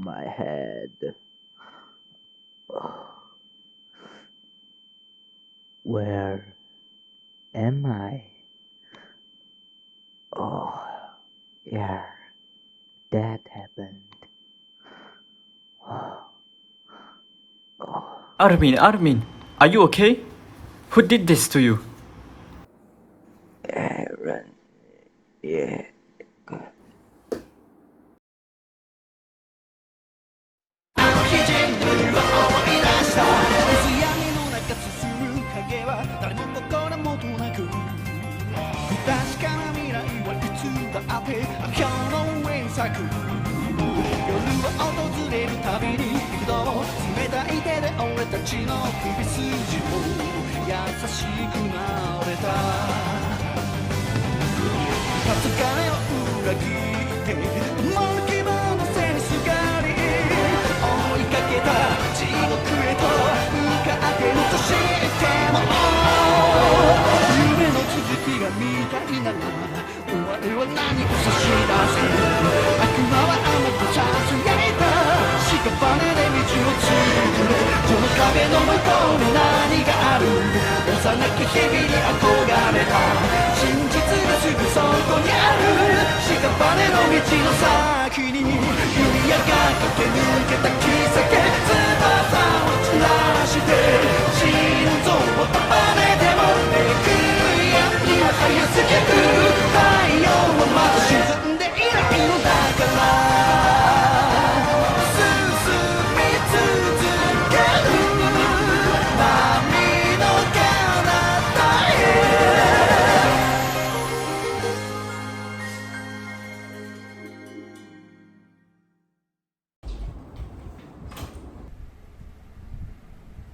my head. Where am I? Oh, yeah, that happened. Armin, are you okay? Who did this to you? Aaron, yeah.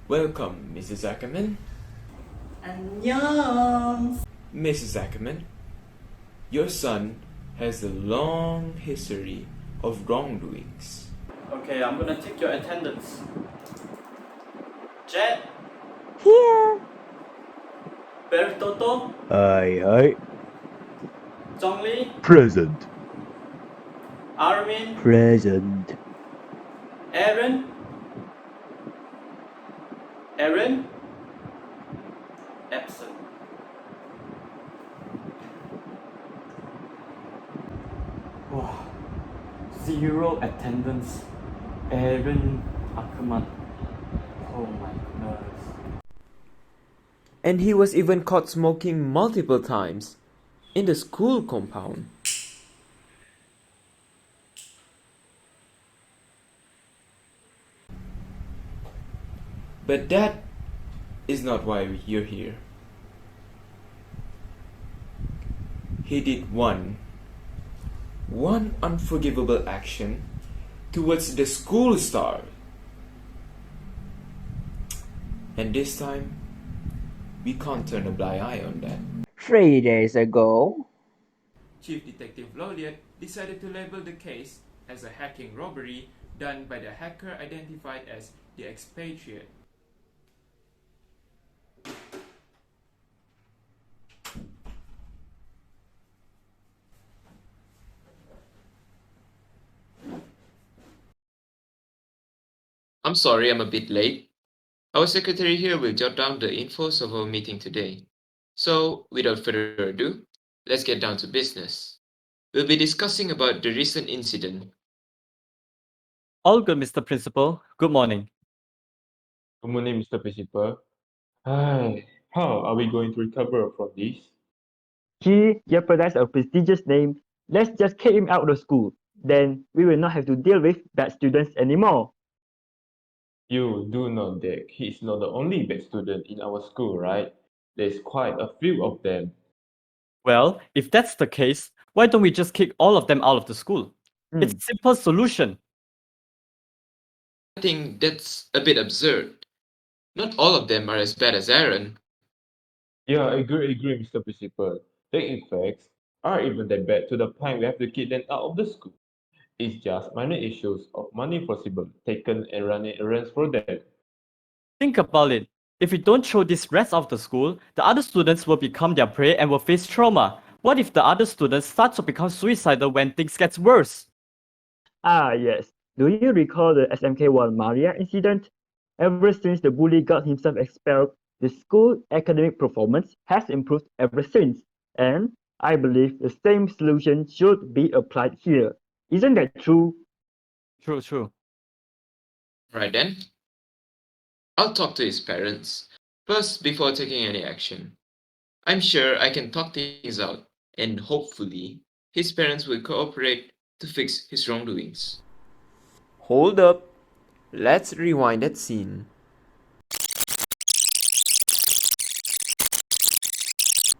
Welcome, Mrs. Ackerman. 안녕. Mrs. Ackerman, your son has a long history of wrongdoings. Okay, I'm gonna take your attendance. Jet, Here. Bertoto, Aye. Zhongli, Present. Armin, Present. Aaron, absent. Wow, zero attendance. Aaron Ackerman. Oh my goodness. And he was even caught smoking multiple times in the school compound. But that is not why you're here. He did one unforgivable action towards the school star. And this time, we can't turn a blind eye on that. 3 days ago. Chief Detective Loliot decided to label the case as a hacking robbery done by the hacker identified as the expatriate. I'm sorry I'm a bit late. Our secretary here will jot down the infos of our meeting today. So, without further ado, let's get down to business. We'll be discussing about the recent incident. All good, Mr. Principal. Good morning. Good morning, Mr. Principal. Hi, how are we going to recover from this? He jeopardized a prestigious name. Let's just kick him out of school. Then we will not have to deal with bad students anymore. You do know that he is not the only bad student in our school, right? There's quite a few of them. Well, if that's the case, why don't we just kick all of them out of the school? It's a simple solution. I think that's a bit absurd. Not all of them are as bad as Aaron. Yeah, I agree, Mr. Principal. They, in fact, are even that bad to the point we have to kick them out of the school. It's just minor issues of money possible taken and running errands for them. Think about it. If we don't throw these rats out of the school, the other students will become their prey and will face trauma. What if the other students start to become suicidal when things get worse? Ah, yes. Do you recall the SMK1 Maria incident? Ever since the bully got himself expelled, the school academic performance has improved ever since, and I believe the same solution should be applied here. Isn't that true? True, true. Right then, I'll talk to his parents first before taking any action. I'm sure I can talk things out, and hopefully, his parents will cooperate to fix his wrongdoings. Hold up, let's rewind that scene.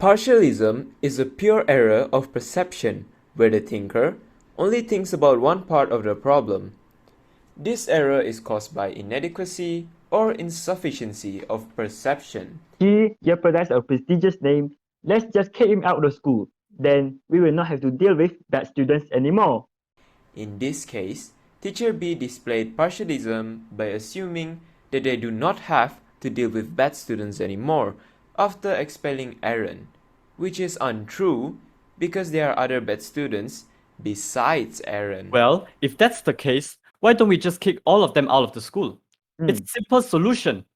Partialism is a pure error of perception where the thinker only thinks about one part of the problem. This error is caused by inadequacy or insufficiency of perception. He jeopardized a prestigious name. Let's just kick him out of school. Then we will not have to deal with bad students anymore. In this case, teacher B displayed partialism by assuming that they do not have to deal with bad students anymore after expelling Aaron, which is untrue because there are other bad students besides Aaron. Well, if that's the case, why don't we just kick all of them out of the school? Hmm. It's a simple solution.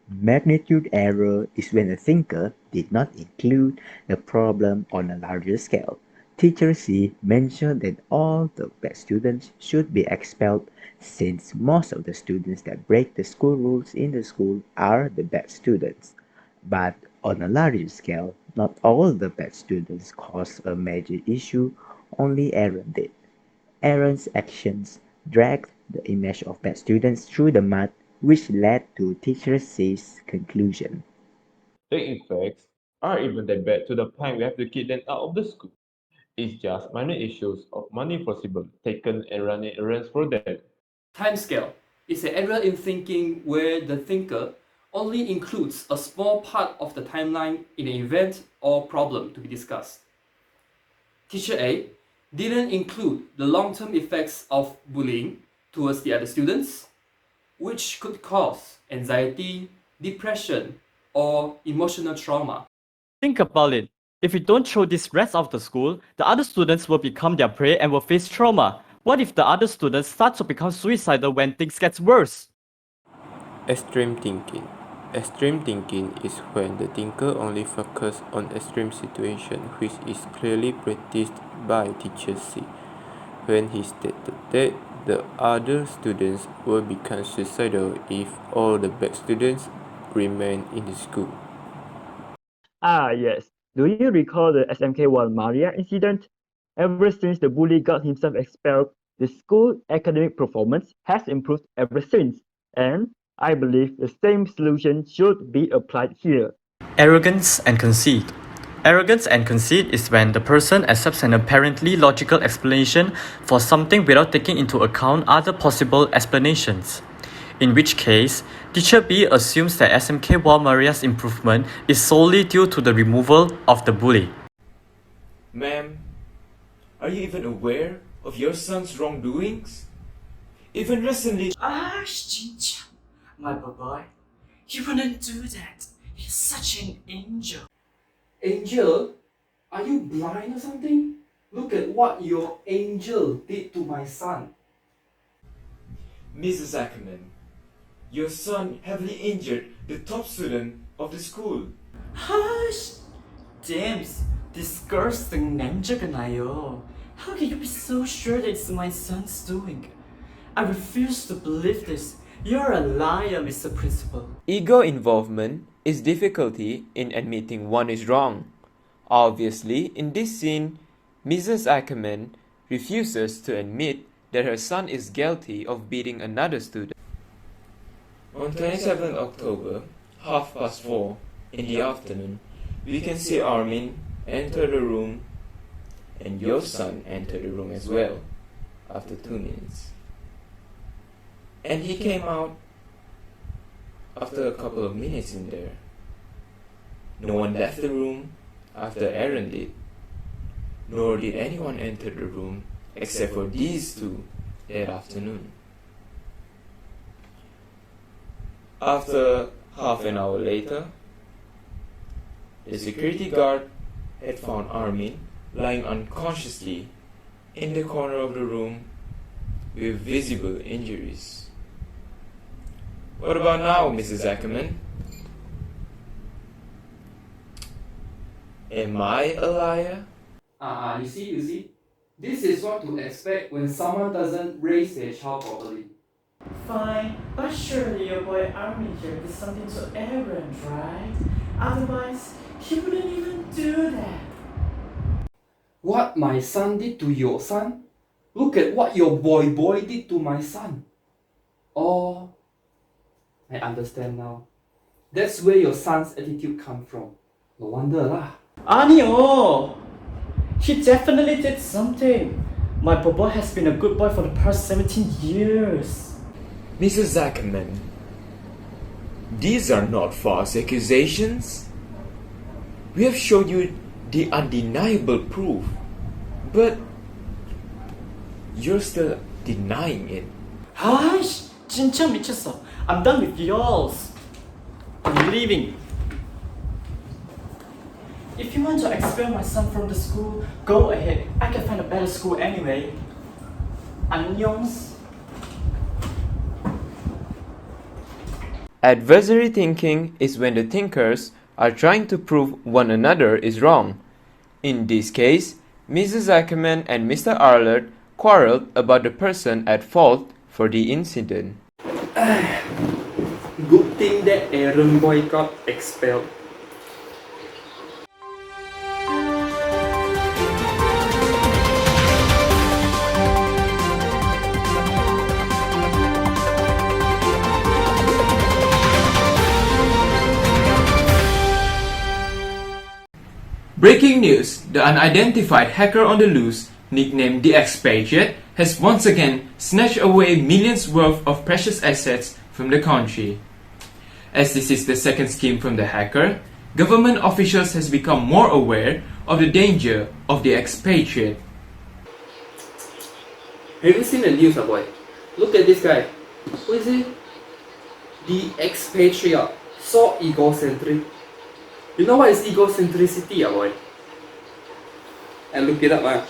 Magnitude error is when a thinker did not include the problem on a larger scale. Teacher C mentioned that all the bad students should be expelled since most of the students that break the school rules in the school are the bad students. But on a larger scale, not all the bad students caused a major issue, only Aaron did. Aaron's actions dragged the image of bad students through the mud, which led to Teacher C's conclusion. The effects are even that bad to the point we have to kick them out of the school. It's just minor issues of money possible taken and running errands for them. Timescale is an error in thinking where the thinker only includes a small part of the timeline in an event or problem to be discussed. Teacher A didn't include the long-term effects of bullying towards the other students, which could cause anxiety, depression, or emotional trauma. Think about it. If we don't throw these rats out of the school, the other students will become their prey and will face trauma. What if the other students start to become suicidal when things get worse? Extreme thinking. Extreme thinking is when the thinker only focuses on extreme situation, which is clearly practiced by teacher C, when he stated that the other students will become suicidal if all the bad students remain in the school. Ah, yes. Do you recall the SMK1 Maria incident? Ever since the bully got himself expelled, the school academic performance has improved ever since, and I believe the same solution should be applied here. Arrogance and conceit. Arrogance and conceit is when the person accepts an apparently logical explanation for something without taking into account other possible explanations. In which case, Teacher B assumes that SMK Maria's improvement is solely due to the removal of the bully. Ma'am, are you even aware of your son's wrongdoings? Even recently, Jincha, my boy, he wouldn't do that. He's such an angel. Angel? Are you blind or something? Look at what your angel did to my son. Mrs. Ackerman, your son heavily injured the top student of the school. Hush! James, disgusting nanjaganayo. How can you be so sure that it's my son's doing? I refuse to believe this. You're a liar, Mr. Principal. Ego involvement is difficulty in admitting one is wrong. Obviously, in this scene, Mrs. Ackerman refuses to admit that her son is guilty of beating another student. On 27th October, 4:30 in the afternoon, we can see Armin enter the room and your son enter the room as well after 2 minutes. And he came out after a couple of minutes in there. No one left the room after Aaron did, nor did anyone enter the room except for these two that afternoon. After half an hour later, the security guard had found Armin lying unconsciously in the corner of the room with visible injuries. What about now, Mrs. Ackerman? Am I a liar? You see, this is what to expect when someone doesn't raise their child properly. Fine, but surely your boy Armin here did something to Aaron, right? Otherwise, he wouldn't even do that. What my son did to your son? Look at what your boy did to my son. Oh, I understand now. That's where your son's attitude come from. No wonder lah. Anio! He definitely did something. My boy has been a good boy for the past 17 years. Mrs. Ackerman, these are not false accusations. We have shown you the undeniable proof, but you're still denying it. Hush! 진짜 미쳤어. I'm done with yours. I'm leaving. If you want to expel my son from the school, go ahead. I can find a better school anyway. 안녕. Adversary thinking is when the thinkers are trying to prove one another is wrong. In this case, Mrs. Ackerman and Mr. Arlert quarreled about the person at fault for the incident. Good thing that Aaron boy got expelled. Breaking news, the unidentified hacker on the loose, nicknamed the Expatriate, has once again snatched away millions worth of precious assets from the country. As this is the second scheme from the hacker, government officials has become more aware of the danger of the Expatriate. Have you seen the news, boy? Look at this guy. Who is he? The expatriate. So egocentric. You know what is egocentricity, boy? And look it up,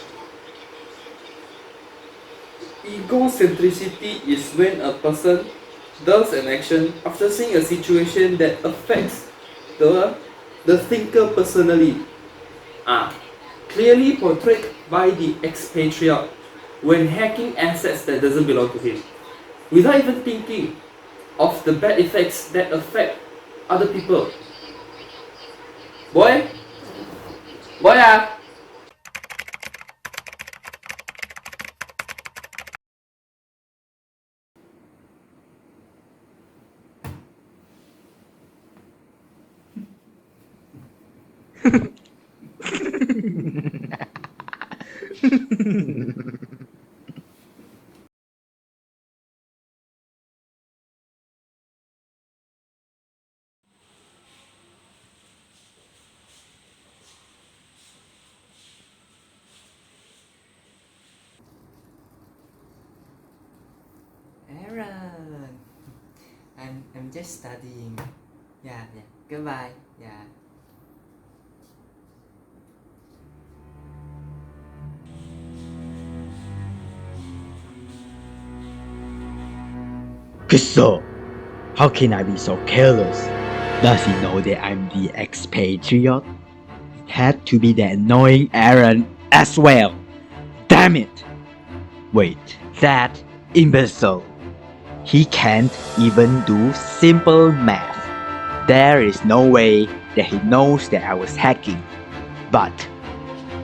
Egocentricity is when a person does an action after seeing a situation that affects the thinker personally. Clearly portrayed by the expatriate when hacking assets that doesn't belong to him, without even thinking of the bad effects that affect other people. Boy? Aaron, I'm just studying. Yeah. Goodbye. Yeah. So, how can I be so careless? Does he know that I'm the expatriate? It had to be the annoying Aaron as well. Damn it! Wait, that imbecile. He can't even do simple math. There is no way that he knows that I was hacking. But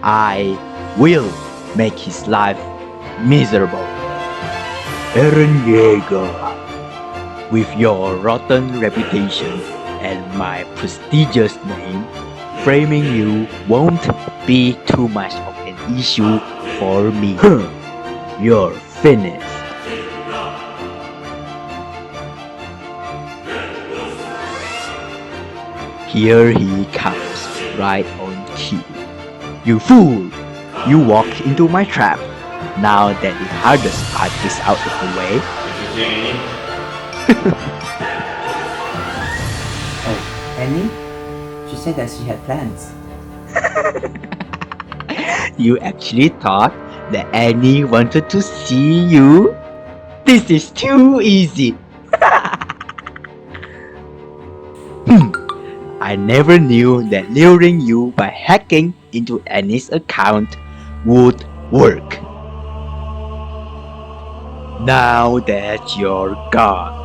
I will make his life miserable. Aaron Yeager, with your rotten reputation and my prestigious name, framing you won't be too much of an issue for me. You're finished. Here he comes, right on cue. You fool! You walked into my trap. Now that the hardest part is out of the way. Oh, Annie? She said that she had plans. You actually thought that Annie wanted to see you? This is too easy. I never knew that luring you by hacking into Annie's account would work. Now that you're gone.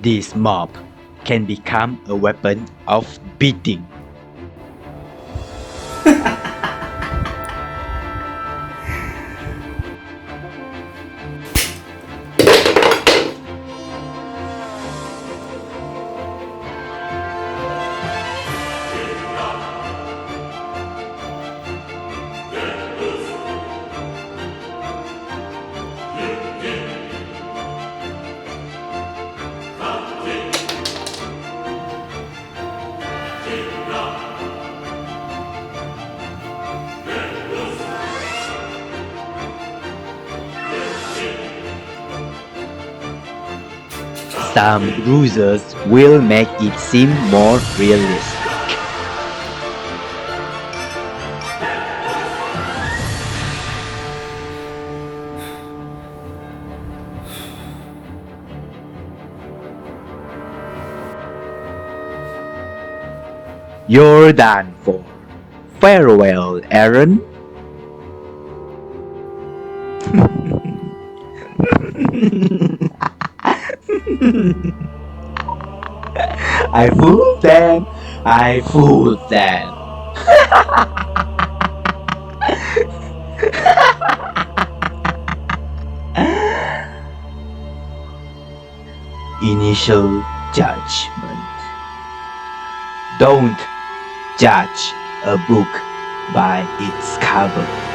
This mop can become a weapon of beating. Some bruises will make it seem more realistic. You're done for. Farewell, Aaron. I fooled them. I fooled them. Initial judgment. Don't judge a book by its cover.